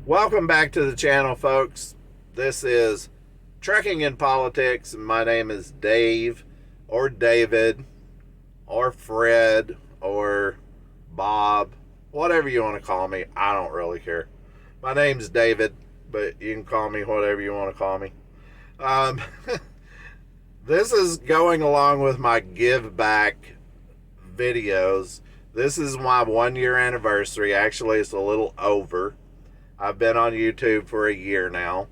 Welcome back to the channel, folks. This is Trucking in Politics, and my name is Dave, or David, or Fred, or Bob, whatever you want to call me. I don't really care. My name's David, but you can call me whatever you want to call me. Um, this is going along with my give back videos. This is my 1 year anniversary. Actually, it's a little over. I've been on YouTube for a year now,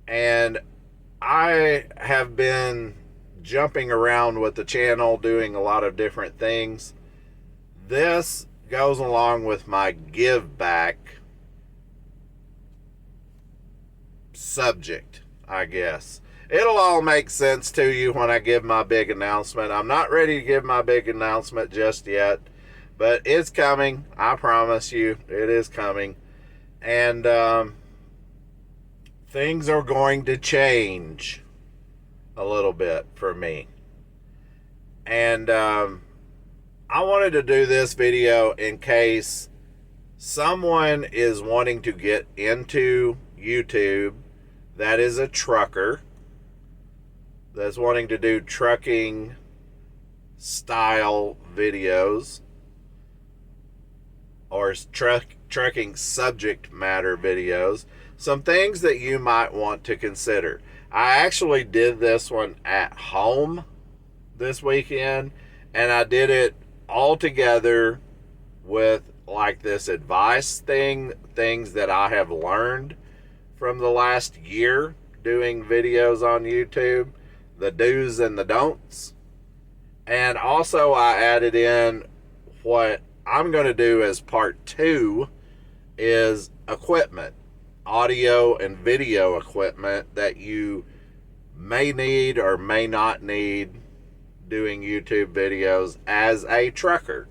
and I have been jumping around with the channel, doing a lot of different things. This goes along with my give back subject, I guess. It'll all make sense to you when I give my big announcement. I'm not ready to give my big announcement just yet, but it's coming. I promise you, it is coming. And things are going to change a little bit for me. And I wanted to do this video in case someone is wanting to get into YouTube that is a trucker, that's wanting to do trucking style videos or trucking subject matter videos. Some things that you might want to consider. I actually did this one at home this weekend, and I did it all together with like this advice things that I have learned from the last year doing videos on YouTube, the do's and the don'ts. And also I added in what I'm going to do as part 2 is equipment, audio and video equipment that you may need or may not need doing YouTube videos as a trucker.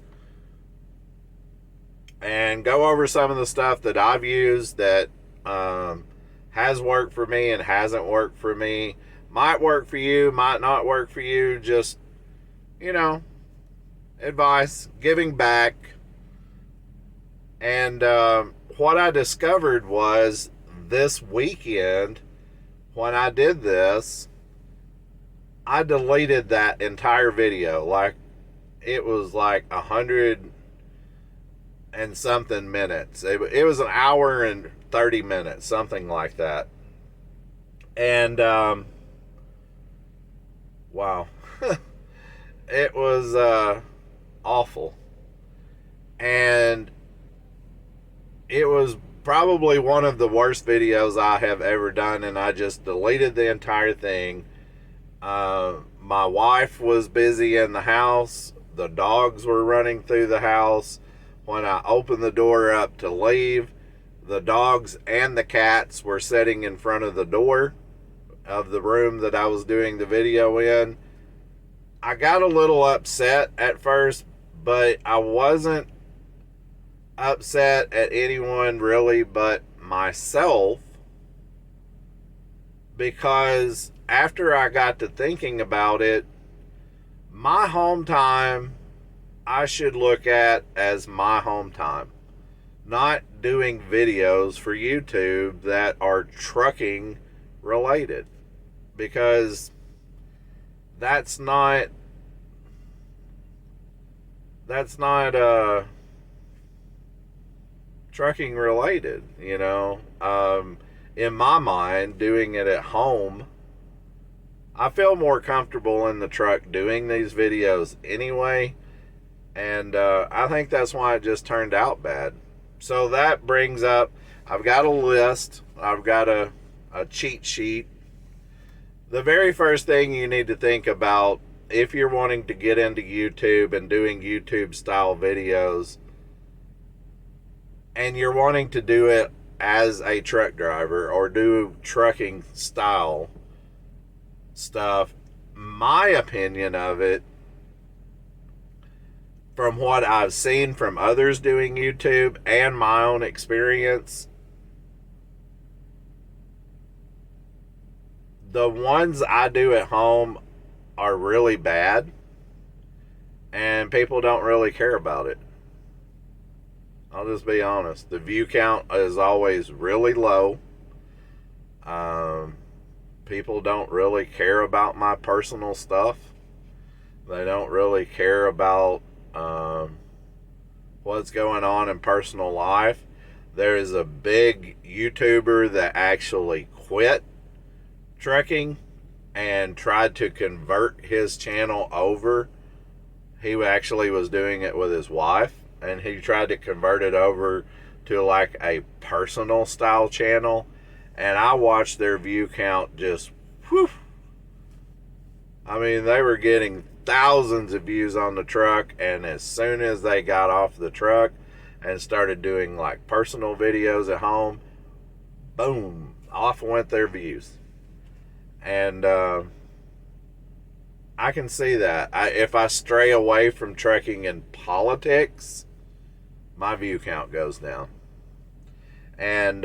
And go over some of the stuff that I've used that has worked for me and hasn't worked for me. Might work for you, might not work for you. Just, advice, giving back. And what I discovered was this weekend when I did this, I deleted that entire video. Like, it was like 100 and something minutes. It was an hour and 30 minutes, something like that. And wow. It was awful. And it was probably one of the worst videos I have ever done, and I just deleted the entire thing. My wife was busy in the house. The dogs were running through the house. When I opened the door up to leave, the dogs and the cats were sitting in front of the door of the room that I was doing the video in. I got a little upset at first, but I wasn't upset at anyone really but myself, because after I got to thinking about it, my home time I should look at as my home time, not doing videos for YouTube that are trucking related, because that's not trucking related, in my mind. Doing it at home, I feel more comfortable in the truck doing these videos anyway, and I think that's why it just turned out bad. So that brings up, I've got a list, I've got a cheat sheet. The very first thing you need to think about if you're wanting to get into YouTube and doing YouTube style videos, and you're wanting to do it as a truck driver or do trucking style stuff, my opinion of it, from what I've seen from others doing YouTube and my own experience, the ones I do at home are really bad, and people don't really care about it. I'll just be honest. The view count is always really low. People don't really care about my personal stuff. They don't really care about what's going on in personal life. There is a big YouTuber that actually quit trucking and tried to convert his channel over. He actually was doing it with his wife, and he tried to convert it over to like a personal style channel. And I watched their view count just, whew. I mean, they were getting thousands of views on the truck, and as soon as they got off the truck and started doing like personal videos at home, boom, off went their views. And I can see that. If I stray away from trucking and politics, my view count goes down. And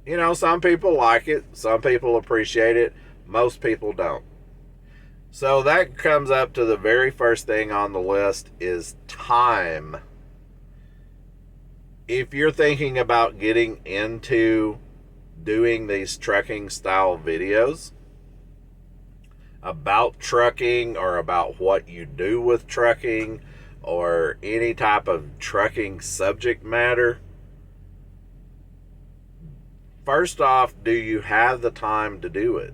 you know, some people like it, some people appreciate it, most people don't. So that comes up to the very first thing on the list is time. If you're thinking about getting into doing these trucking style videos about trucking or about what you do with trucking or any type of trucking subject matter, first off, do you have the time to do it?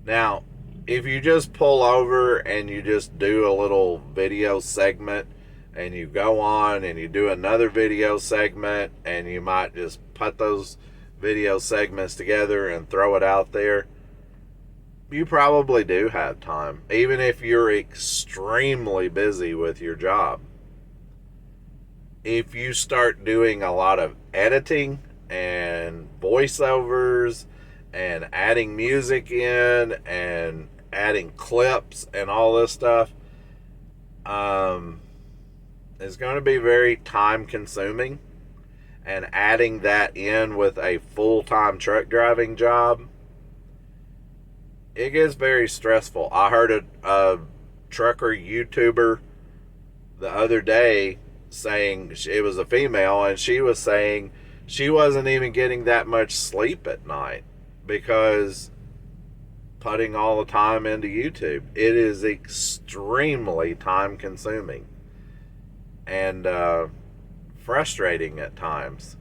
Now, if you just pull over and you just do a little video segment and you go on and you do another video segment and you might just put those video segments together and throw it out there, you probably do have time, even if you're extremely busy with your job. If you start doing a lot of editing and voiceovers and adding music in and adding clips and all this stuff, it's going to be very time consuming. And adding that in with a full-time truck driving job, it gets very stressful. I heard a trucker YouTuber the other day saying, it was a female, and she was saying she wasn't even getting that much sleep at night because putting all the time into YouTube. It is extremely time consuming and frustrating at times.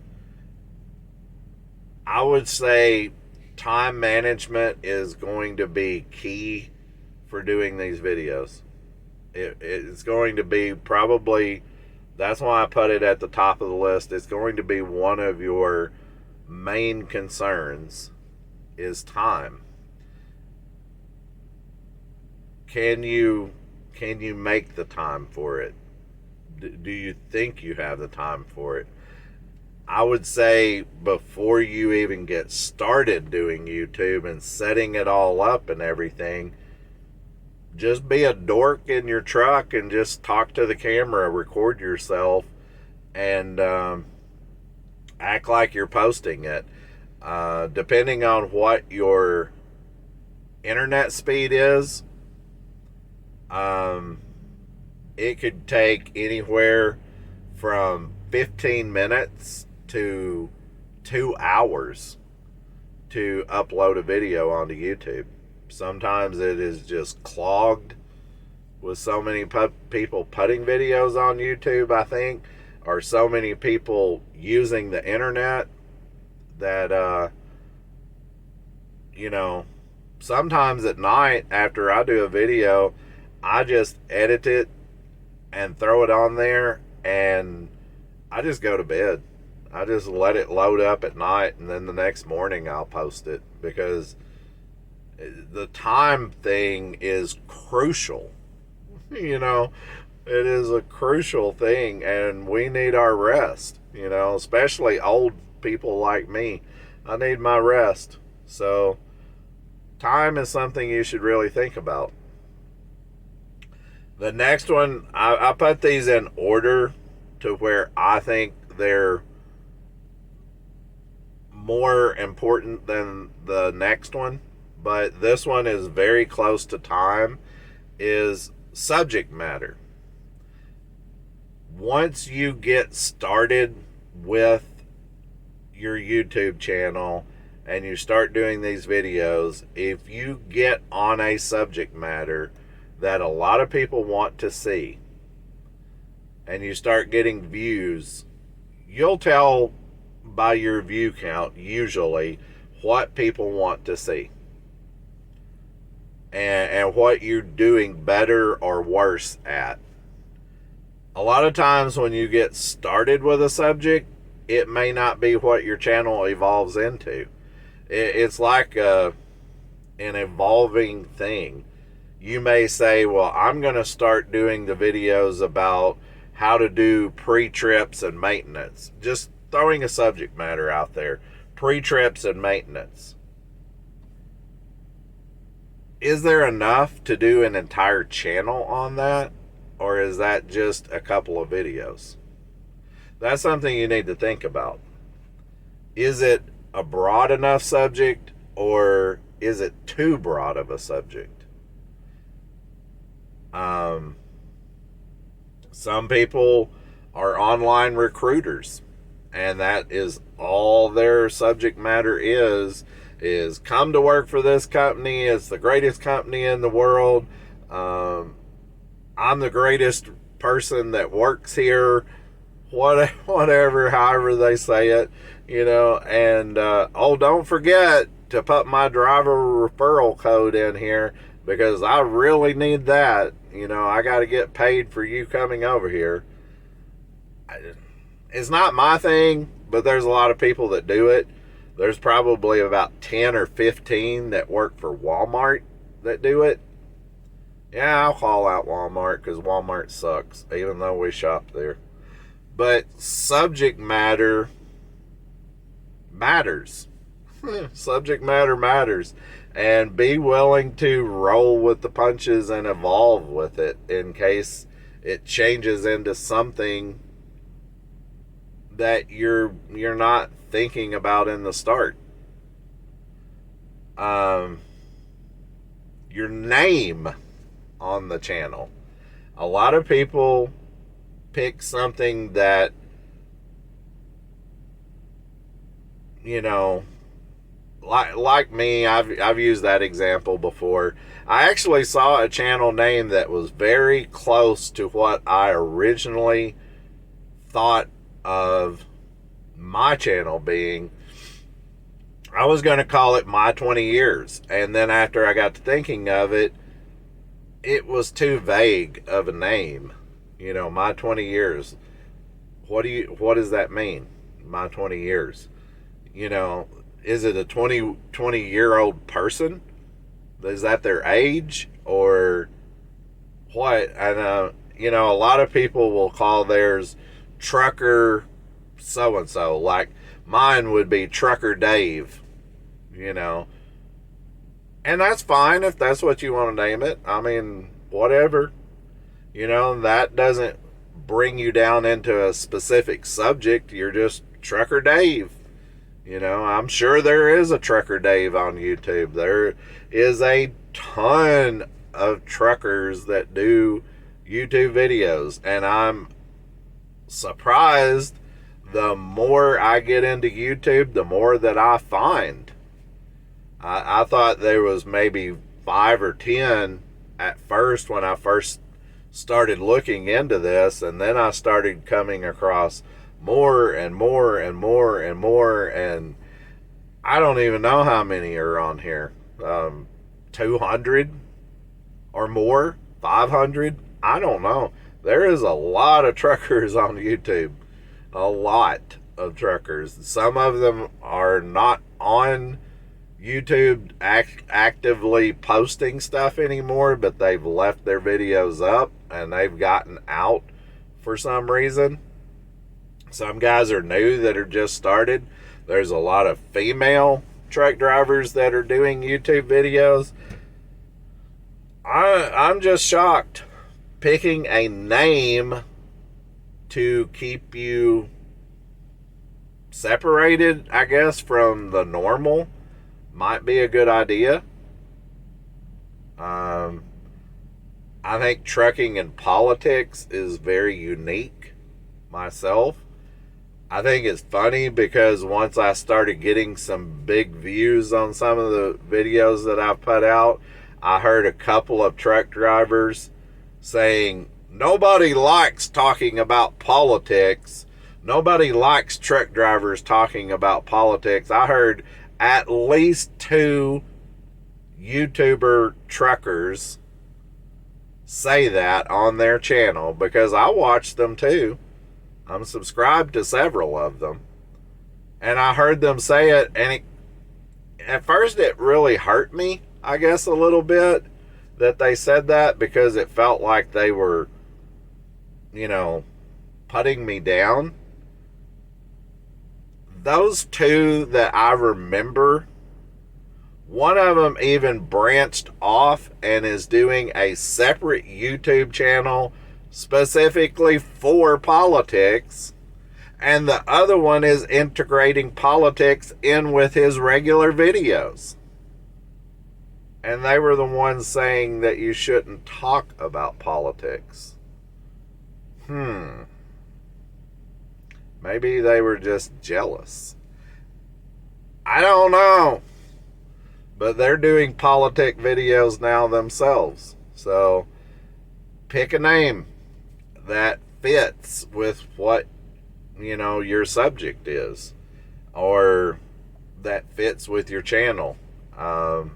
I would say time management is going to be key for doing these videos. It's going to be probably, that's why I put it at the top of the list. It's going to be one of your main concerns is time. Can you make the time for it? Do you think you have the time for it? I would say before you even get started doing YouTube and setting it all up and everything, just be a dork in your truck and just talk to the camera, record yourself, and act like you're posting it. Depending on what your internet speed is, it could take anywhere from 15 minutes to 2 hours to upload a video onto YouTube. Sometimes it is just clogged with so many people putting videos on YouTube, I think, or so many people using the internet that, you know, sometimes at night after I do a video, I just edit it and throw it on there and I just go to bed. I just let it load up at night, and then the next morning I'll post it, because the time thing is crucial. You know, it is a crucial thing, and we need our rest, you know, especially old people like me. I need my rest. So time is something you should really think about. The next one, I put these in order to where I think they're more important than the next one, but this one is very close to time, is subject matter. once you get started with your YouTube channel and you start doing these videos, if you get on a subject matter that a lot of people want to see and you start getting views, you'll tell by your view count usually what people want to see and what you're doing better or worse at. A lot of times when you get started with a subject, it may not be what your channel evolves into. It's like an evolving thing. You may say, well, I'm going to start doing the videos about how to do pre-trips and maintenance. Just throwing a subject matter out there. Pre-trips and maintenance. Is there enough to do an entire channel on that? Or is that just a couple of videos? That's something you need to think about. Is it a broad enough subject, or is it too broad of a subject? Some people are online recruiters, and that is all their subject matter is come to work for this company. It's the greatest company in the world. I'm the greatest person that works here. Whatever, however they say it, and don't forget to put my driver referral code in here because I really need that. I got to get paid for you coming over here. It's not my thing, but there's a lot of people that do it. There's probably about 10 or 15 that work for Walmart that do it. Yeah, I'll call out Walmart because Walmart sucks, even though we shop there. But subject matter matters. Subject matter matters. And be willing to roll with the punches and evolve with it in case it changes into something that you're not thinking about in the start. Your name on the channel. A lot of people pick something that, like me, I've used that example before. I actually saw a channel name that was very close to what I originally thought of my channel being. I was going to call it My 20 Years, and then after I got to thinking of it, it was too vague of a name. My 20 years. What does that mean? My 20 years. Is it a 20-year-old person? Is that their age or what? And a lot of people will call theirs Trucker so and so. Like mine would be Trucker Dave. And that's fine if that's what you want to name it. I mean, whatever. That doesn't bring you down into a specific subject. You're just Trucker Dave. I'm sure there is a Trucker Dave on YouTube. There is a ton of truckers that do YouTube videos. And I'm surprised the more I get into YouTube, the more that I find. I thought there was maybe 5 or 10 at first when I first started looking into this, and then I started coming across more and more and more and more, and I don't even know how many are on here. 200 or more, 500, I don't know. There is a lot of truckers on YouTube, a lot of truckers. Some of them are not on YouTube actively posting stuff anymore, but they've left their videos up and they've gotten out for some reason. Some guys are new that are just started. There's a lot of female truck drivers that are doing YouTube videos. I'm just shocked. Picking a name to keep you separated, I guess, from the normal might be a good idea. I think trucking and politics is very unique. myself. I think it's funny because once I started getting some big views on some of the videos that I've put out, I heard a couple of truck drivers saying, nobody likes talking about politics. Nobody likes truck drivers talking about politics. I heard at least 2 YouTuber truckers say that on their channel, because I watch them too. I'm subscribed to several of them. And I heard them say it, and at first it really hurt me, I guess, a little bit that they said that, because it felt like they were, putting me down. Those 2 that I remember, one of them even branched off and is doing a separate YouTube channel specifically for politics, and the other one is integrating politics in with his regular videos. And they were the ones saying that you shouldn't talk about politics. Maybe they were just jealous. I don't know. But they're doing politic videos now themselves. So pick a name that fits with what, your subject is, or that fits with your channel. Can't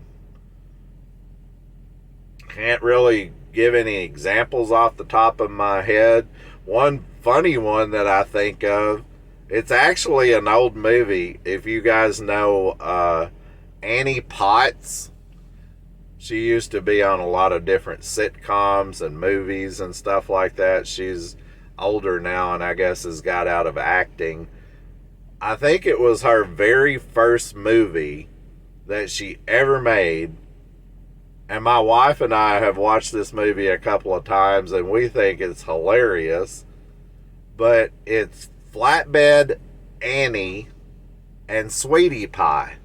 really give any examples off the top of my head. One funny one that I think of, it's actually an old movie. If you guys know Annie Potts, she used to be on a lot of different sitcoms and movies and stuff like that. She's older now and I guess has got out of acting. I think it was her very first movie that she ever made. And my wife and I have watched this movie a couple of times and we think it's hilarious. But it's Flatbed Annie and Sweetie Pie.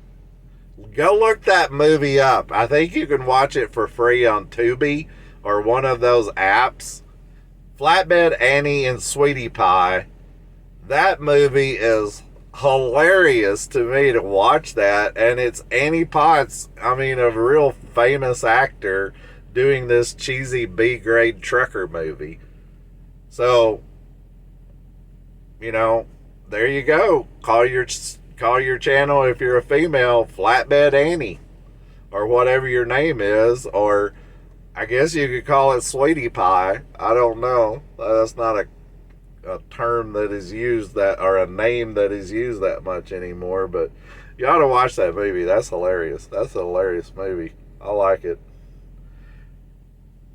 Go look that movie up. I think you can watch it for free on Tubi or one of those apps. Flatbed Annie and Sweetie Pie. That movie is hilarious to me to watch that. And it's Annie Potts, a real famous actor, doing this cheesy B-grade trucker movie. So, there you go. Call your channel, if you're a female, Flatbed Annie, or whatever your name is, or I guess you could call it Sweetie Pie. I don't know. That's not a term that is used or a name that is used that much anymore, but you ought to watch that movie. That's hilarious. That's a hilarious movie. I like it.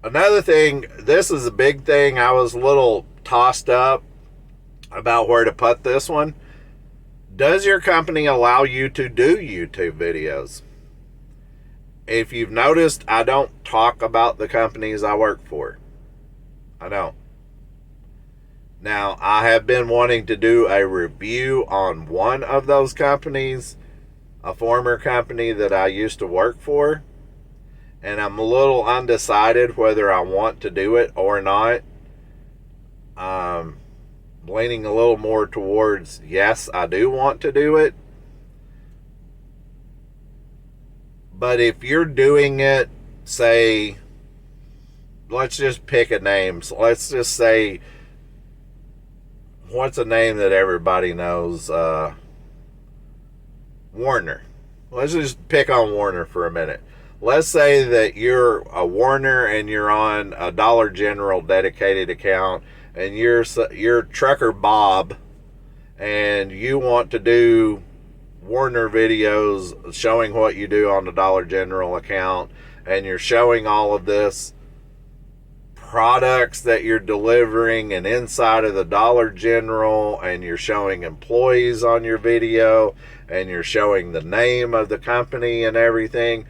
Another thing, this is a big thing. I was a little tossed up about where to put this one. Does your company allow you to do YouTube videos? If you've noticed, I don't talk about the companies I work for. I don't. Now, I have been wanting to do a review on one of those companies, a former company that I used to work for, and I'm a little undecided whether I want to do it or not. Leaning a little more towards, yes, I do want to do it. But if you're doing it, say, let's just pick a name. So let's just say, what's a name that everybody knows? Warner. Let's just pick on Warner for a minute. Let's say that you're a Warner and you're on a Dollar General dedicated account, and you're Trucker Bob, and you want to do Warner videos showing what you do on the Dollar General account, and you're showing all of this products that you're delivering and inside of the Dollar General, and you're showing employees on your video, and you're showing the name of the company and everything,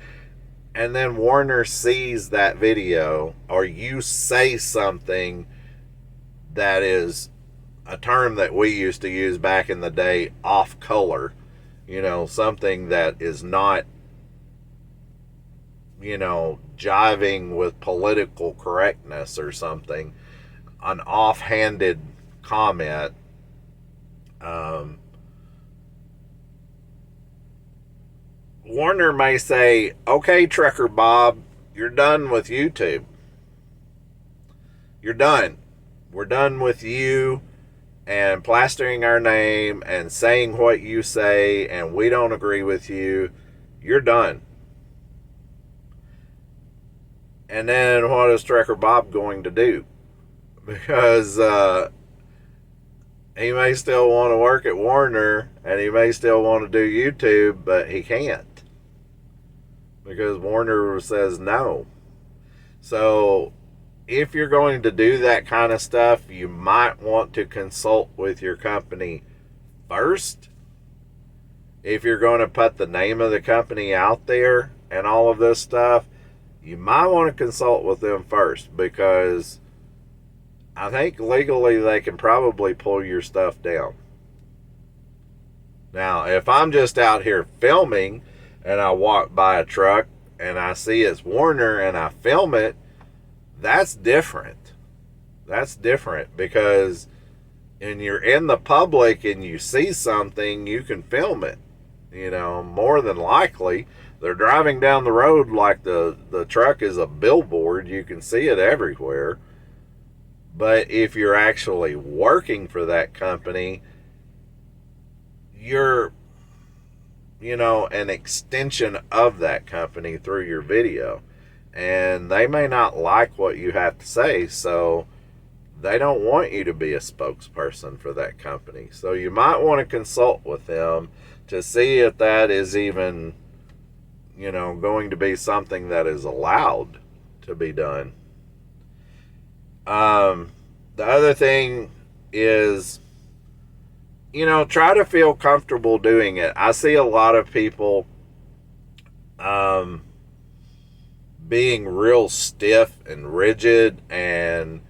and then Warner sees that video, or you say something that is a term that we used to use back in the day, off color, something that is not, jiving with political correctness or something, an offhanded comment, Warner may say, okay, Trucker Bob, you're done with YouTube. You're done. We're done with you and plastering our name and saying what you say, and we don't agree with you. You're done. And then what is Trucker Bob going to do? Because he may still want to work at Warner and he may still want to do YouTube, but he can't. Because Warner says no. So if you're going to do that kind of stuff, you might want to consult with your company first. If you're going to put the name of the company out there and all of this stuff, you might want to consult with them first, because I think legally they can probably pull your stuff down. Now, if I'm just out here filming and I walk by a truck and I see it's Warner and I film it, that's different. That's different, because when you're in the public and you see something, you can film it. You know, more than likely, they're driving down the road like the truck is a billboard. You can see it everywhere. But if you're actually working for that company, you're, you know, an extension of that company through your video. And they may not like what you have to say, so they don't want you to be a spokesperson for that company. So you might want to consult with them to see if that is even, you know, going to be something that is allowed to be done. The other thing is, you know, try to feel comfortable doing it. I see a lot of people being real stiff and rigid and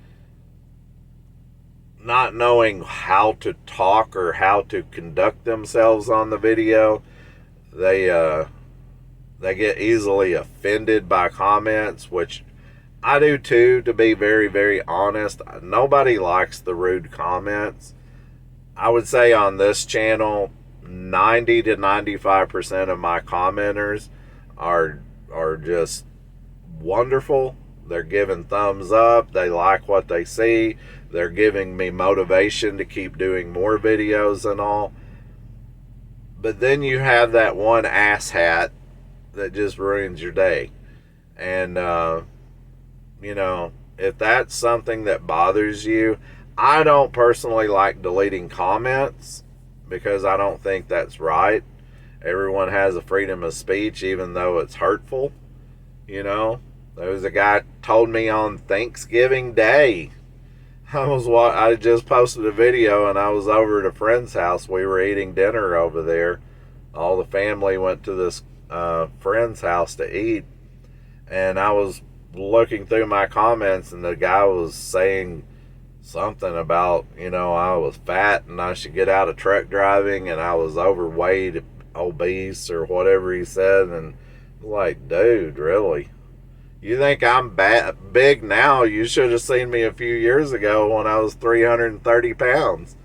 not knowing how to talk or how to conduct themselves on the video. They get easily offended by comments, which I do too, to be very, very honest. Nobody likes the rude comments. I would say on this channel, 90 to 95% of my commenters are just wonderful. They're giving thumbs up. They like what they see. They're giving me motivation to keep doing more videos and all. But then you have that one asshat that just ruins your day. And, you know, if that's something that bothers you, I don't personally like deleting comments, because I don't think that's right. Everyone has a freedom of speech, even though it's hurtful. You know, there was a guy told me on Thanksgiving Day. I just posted a video and I was over at a friend's house. We were eating dinner over there. All the family went to this friend's house to eat, and I was looking through my comments, and the guy was saying something about, you know, I was fat and I should get out of truck driving, and I was overweight, obese, or whatever he said. And like, dude, really? You think I'm big now? You should have seen me a few years ago when I was 330 pounds.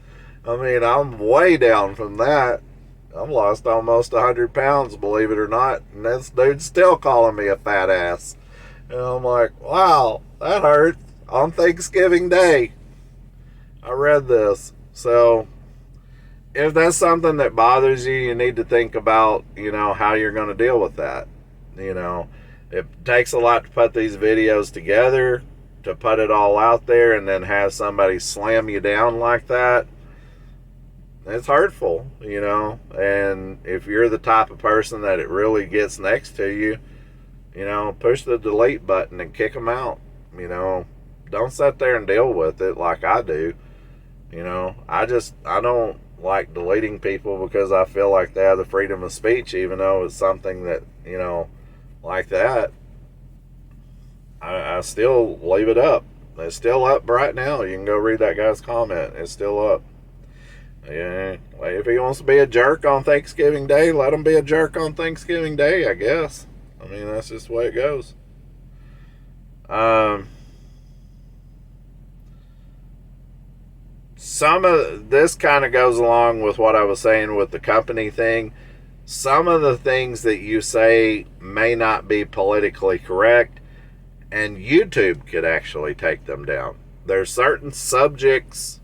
I mean, I'm way down from that. I've lost almost 100 pounds, believe it or not. And this dude's still calling me a fat ass. And I'm like, wow, that hurt. On Thanksgiving Day, I read this. So if that's something that bothers you, you need to think about, you know, how you're going to deal with that. You know, it takes a lot to put these videos together, to put it all out there, and then have somebody slam you down like that. It's hurtful, you know. And if you're the type of person that it really gets next to you, you know, push the delete button and kick them out. You know, don't sit there and deal with it like I do. You know, I don't like deleting people, because I feel like they have the freedom of speech, even though it's something that, you know, like that. I still leave it up. It's still up right now. You can go read that guy's comment. It's still up. Yeah, if he wants to be a jerk on Thanksgiving Day, let him be a jerk on Thanksgiving Day, I guess. I mean, that's just the way it goes. some of this kind of goes along with what I was saying with the company thing. Some of the things that you say may not be politically correct, and YouTube could actually take them down. There's certain subjects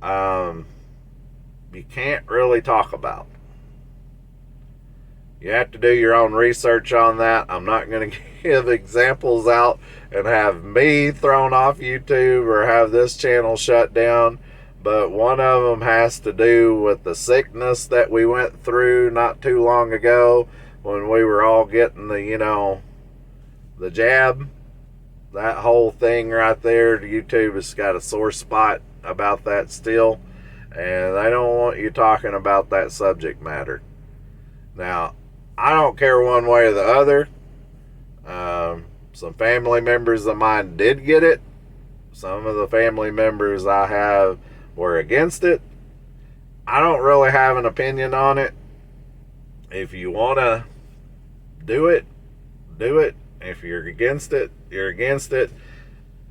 you can't really talk about. You have to do your own research on that. I'm not going to give examples out and have me thrown off YouTube or have this channel shut down. But one of them has to do with the sickness that we went through not too long ago when we were all getting the, the jab. That whole thing right there, YouTube has got a sore spot about that still. And they don't want you talking about that subject matter. Now, I don't care one way or the other. Some family members of mine did get it. Some of the family members I have were against it. I don't really have an opinion on it. If you want to do it, do it. If you're against it, you're against it.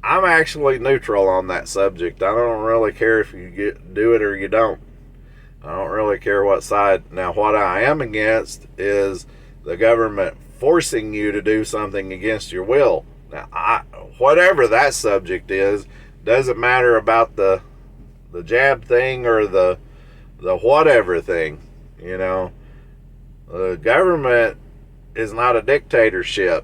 I'm actually neutral on that subject. I don't really care if you do it or you don't. I don't really care what side. Now, what I am against is the government forcing you to do something against your will. Now, whatever that subject is, doesn't matter about the jab thing or the whatever thing. The government is not a dictatorship,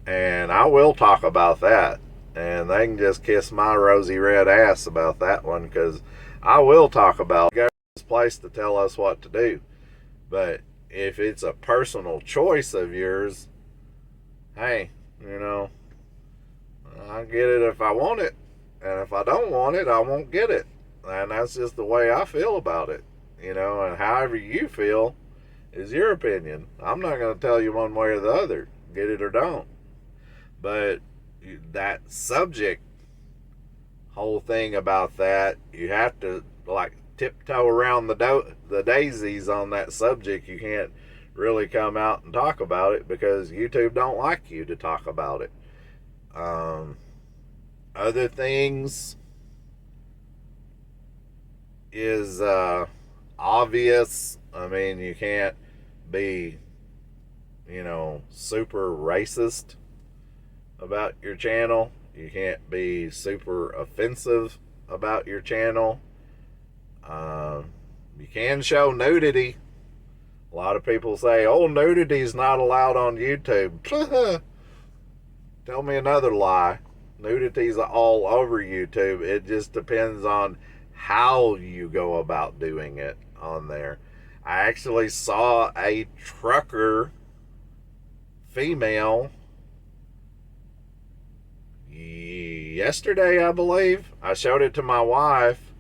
and I will talk about that. And they can just kiss my rosy red ass about that one, because I will talk about the government's place to tell us what to do. But if it's a personal choice of yours, hey, I get it if I want it. And if I don't want it, I won't get it. And that's just the way I feel about it. And however you feel is your opinion. I'm not going to tell you one way or the other. Get it or don't. But that subject, whole thing about that, you have to tiptoe around the daisies on that subject. You can't really come out and talk about it because YouTube don't like you to talk about it. Other things is obvious. I mean, you can't be super racist about your channel. You can't be super offensive about your channel. You can show nudity. A lot of people say, oh, nudity is not allowed on YouTube. Tell me another lie. Nudity's all over YouTube. It just depends on how you go about doing it on there. I actually saw a trucker female yesterday, I believe. I showed it to my wife,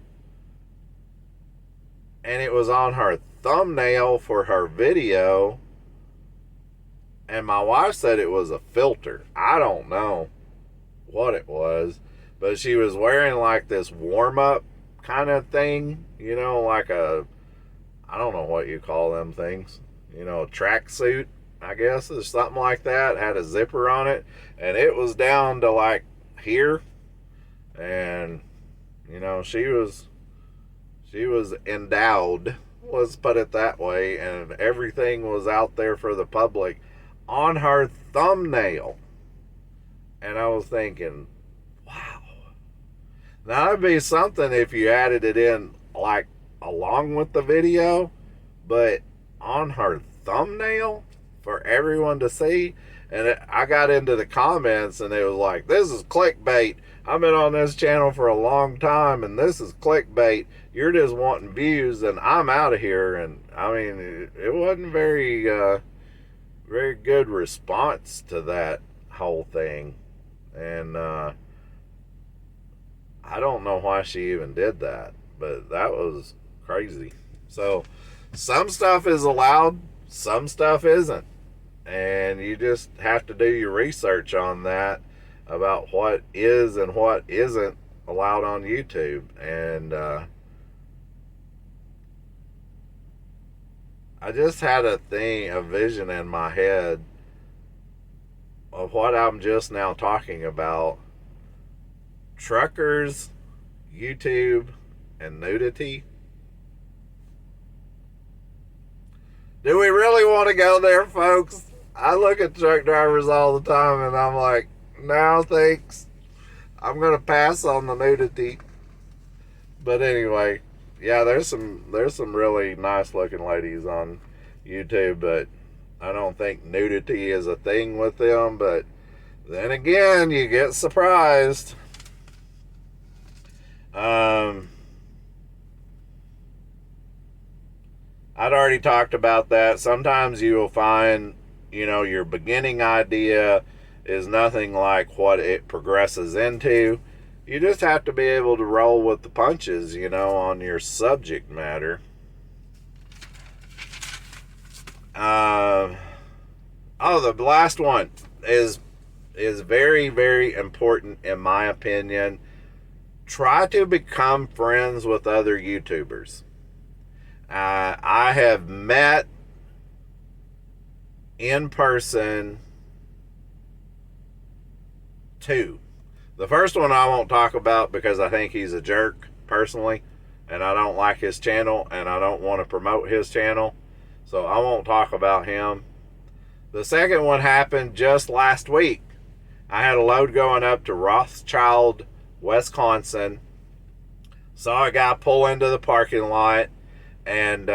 and it was on her thumbnail for her video, and my wife said it was a filter. I don't know what it was, but she was wearing like this warm-up kind of thing, like a, I don't know what you call them things, a tracksuit, I guess, or something like that. It had a zipper on it, and it was down to like here, and she was endowed, let's put it that way, and everything was out there for the public on her thumbnail. And I was thinking, wow, now that'd be something if you added it in like along with the video, but on her thumbnail for everyone to see. And I got into the comments, and it was like, this is clickbait. I've been on this channel for a long time, and this is clickbait. You're just wanting views, and I'm out of here. And I mean, it wasn't very good response to that whole thing. And I don't know why she even did that, but that was crazy. So some stuff is allowed, some stuff isn't. And you just have to do your research on that about what is and what isn't allowed on YouTube. And I just had a vision in my head of what I'm just now talking about. Truckers, YouTube, and nudity. Do we really want to go there, folks? I look at truck drivers all the time and I'm like, no thanks. I'm going to pass on the nudity. But anyway, yeah, there's some really nice looking ladies on YouTube, but I don't think nudity is a thing with them. But then again, you get surprised. I'd already talked about that. Sometimes you will find, your beginning idea is nothing like what it progresses into. You just have to be able to roll with the punches, on your subject matter. The last one is very, very important in my opinion. Try to become friends with other YouTubers. I have met in person 2. The first one I won't talk about because I think he's a jerk personally, and I don't like his channel, and I don't want to promote his channel, so I won't talk about him. The second one happened just last week. I had a load going up to Rothschild, Wisconsin. Saw a guy pull into the parking lot and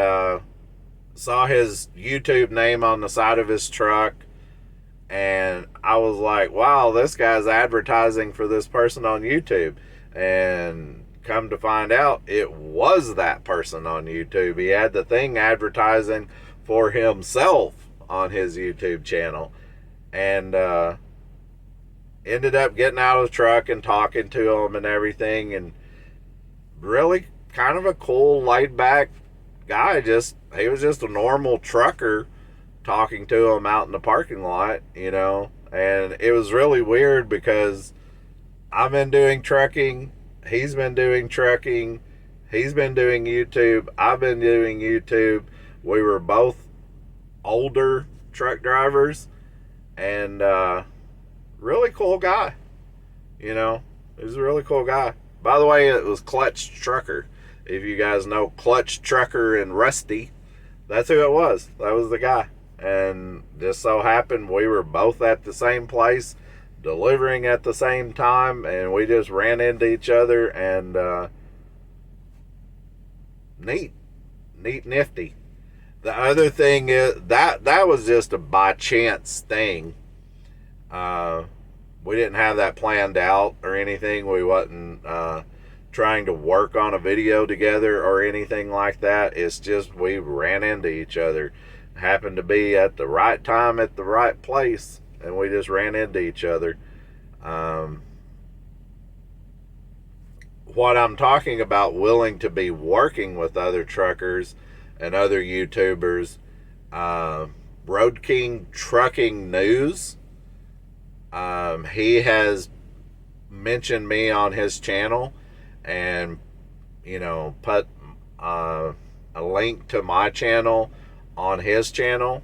saw his YouTube name on the side of his truck. And I was like, wow, this guy's advertising for this person on YouTube. And come to find out, it was that person on YouTube. He had the thing advertising for himself on his YouTube channel. And ended up getting out of the truck and talking to him and everything. And really kind of a cool, laid-back guy. He was just a normal trucker talking to him out in the parking lot, and it was really weird because I've been doing trucking, he's been doing trucking, he's been doing YouTube, I've been doing YouTube. We were both older truck drivers, and really cool guy. He was a really cool guy. By the way, it was Clutch Trucker. If you guys know Clutch Trucker and Rusty, that's who it was. That was the guy. And just so happened we were both at the same place, delivering at the same time, and we just ran into each other, and neat, nifty. The other thing is that was just a by chance thing. We didn't have that planned out or anything. We wasn't trying to work on a video together or anything like that. It's just we ran into each other. Happened to be at the right time at the right place, and we just ran into each other. What I'm talking about, willing to be working with other truckers and other YouTubers, Road King Trucking News, he has mentioned me on his channel and put a link to my channel on his channel.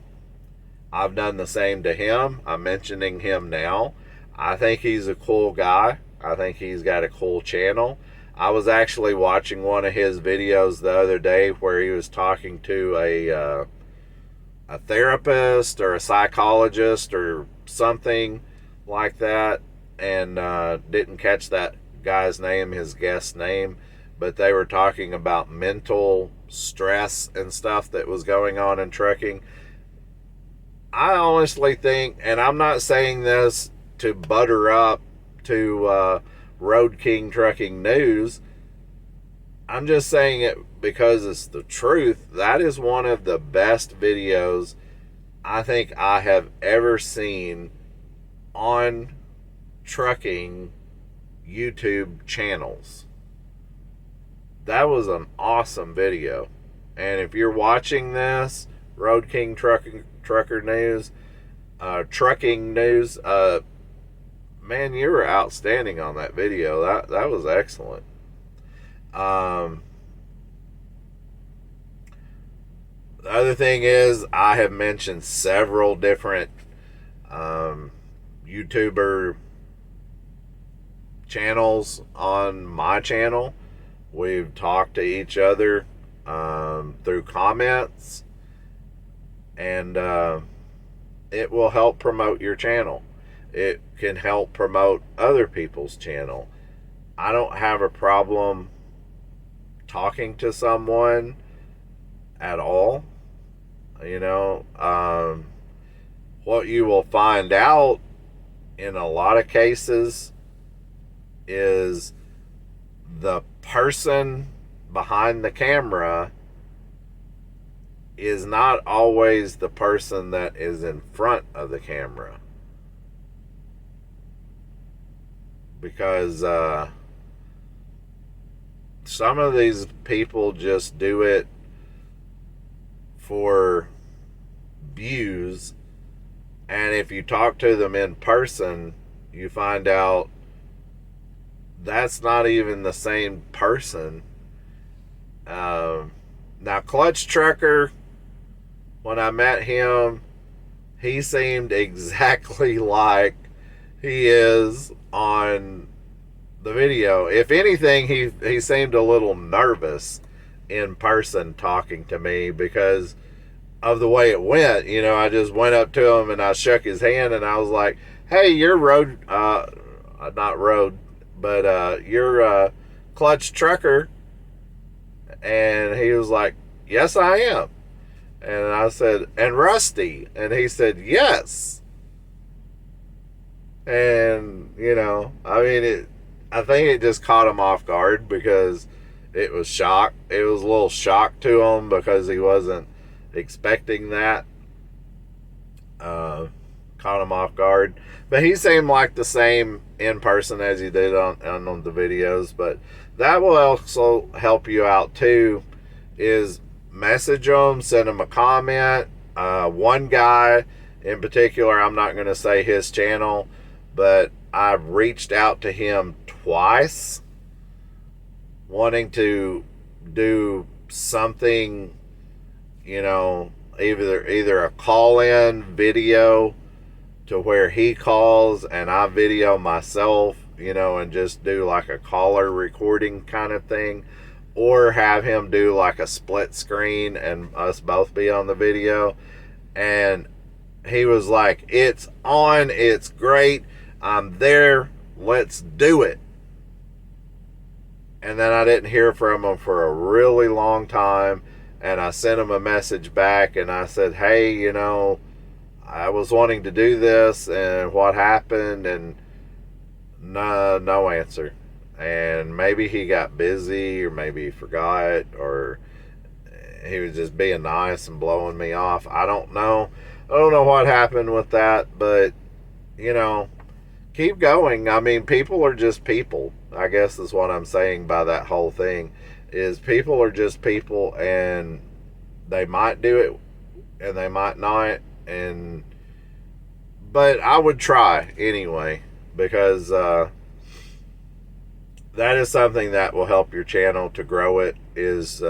I've done the same to him. I'm mentioning him now. I think he's a cool guy. I think he's got a cool channel. I was actually watching one of his videos the other day where he was talking to a therapist or a psychologist or something like that, and didn't catch that guy's name, his guest's name, but they were talking about mental stress and stuff that was going on in trucking. I honestly think, and I'm not saying this to butter up to Road King Trucking News, I'm just saying it because it's the truth. That is one of the best videos I think I have ever seen on trucking YouTube channels. That was an awesome video. And if you're watching this, Road King Trucker News, Trucking News, man, you were outstanding on that video. That was excellent. The other thing is, I have mentioned several different YouTuber channels on my channel. We've talked to each other through comments, and it will help promote your channel. It can help promote other people's channel. I don't have a problem talking to someone at all. What you will find out in a lot of cases is the person behind the camera is not always the person that is in front of the camera. Because some of these people just do it for views, and if you talk to them in person, you find out that's not even the same person. Now, Clutch Trucker, when I met him, he seemed exactly like he is on the video. If anything, he seemed a little nervous in person talking to me because of the way it went. I just went up to him and I shook his hand and I was like, hey, you're you're Clutch Trucker. And he was like, yes, I am. And I said, and Rusty? And he said, yes. And, I think it just caught him off guard because it was shock. It was a little shock to him because he wasn't expecting that. Caught him off guard. But he seemed like the same in person as he did on the videos. But that will also help you out too, is message them, send them a comment. One guy in particular, I'm not going to say his channel, but I've reached out to him twice wanting to do something, either a call-in video to where he calls and I video myself, and just do like a caller recording kind of thing, or have him do like a split screen and us both be on the video. And he was like, it's on, it's great, I'm there, let's do it. And then I didn't hear from him for a really long time, and I sent him a message back and I said, hey, I was wanting to do this and what happened, and no answer. And maybe he got busy, or maybe he forgot, or he was just being nice and blowing me off. I don't know what happened with that, but keep going. I mean, people are just people, I guess is what I'm saying by that whole thing, is people are just people, and they might do it and they might not. But I would try anyway, because that is something that will help your channel to grow it, is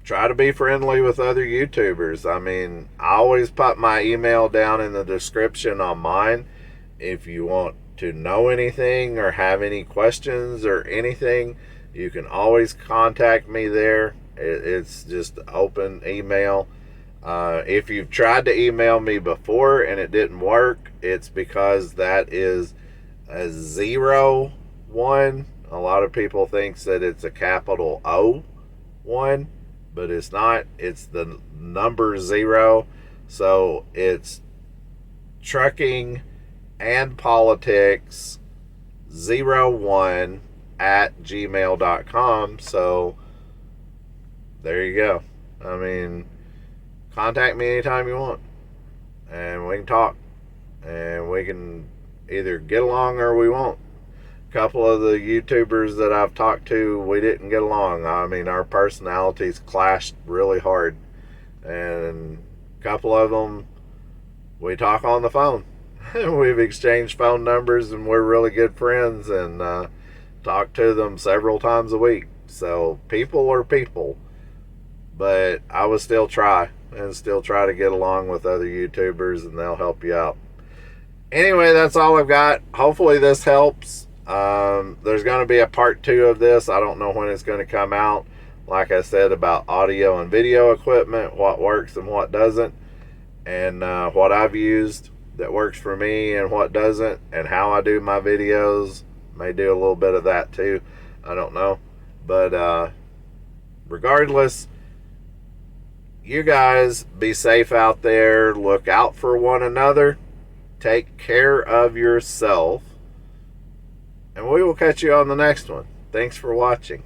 try to be friendly with other YouTubers. I mean, I always put my email down in the description on mine. If you want to know anything or have any questions or anything, you can always contact me there. It's just open email. If you've tried to email me before and it didn't work, it's because that is a 01. A lot of people thinks that it's a capital O1, but it's not. It's the number 0. So it's trucking and politics 01 at gmail.com. So there you go. I mean, contact me anytime you want, and we can talk, and we can either get along or we won't. A couple of the YouTubers that I've talked to, we didn't get along. I mean, our personalities clashed really hard, and a couple of them, we talk on the phone. We've exchanged phone numbers, and we're really good friends, and talk to them several times a week. So people are people, but I would still try to get along with other YouTubers, and they'll help you out. Anyway, that's all I've got. Hopefully this helps. There's going to be a part 2 of this. I don't know when it's going to come out. Like I said, about audio and video equipment, what works and what doesn't, and what I've used that works for me and what doesn't, and how I do my videos. May do a little bit of that too. I don't know. But regardless, you guys be safe out there. Look out for one another. Take care of yourself. And we will catch you on the next one. Thanks for watching.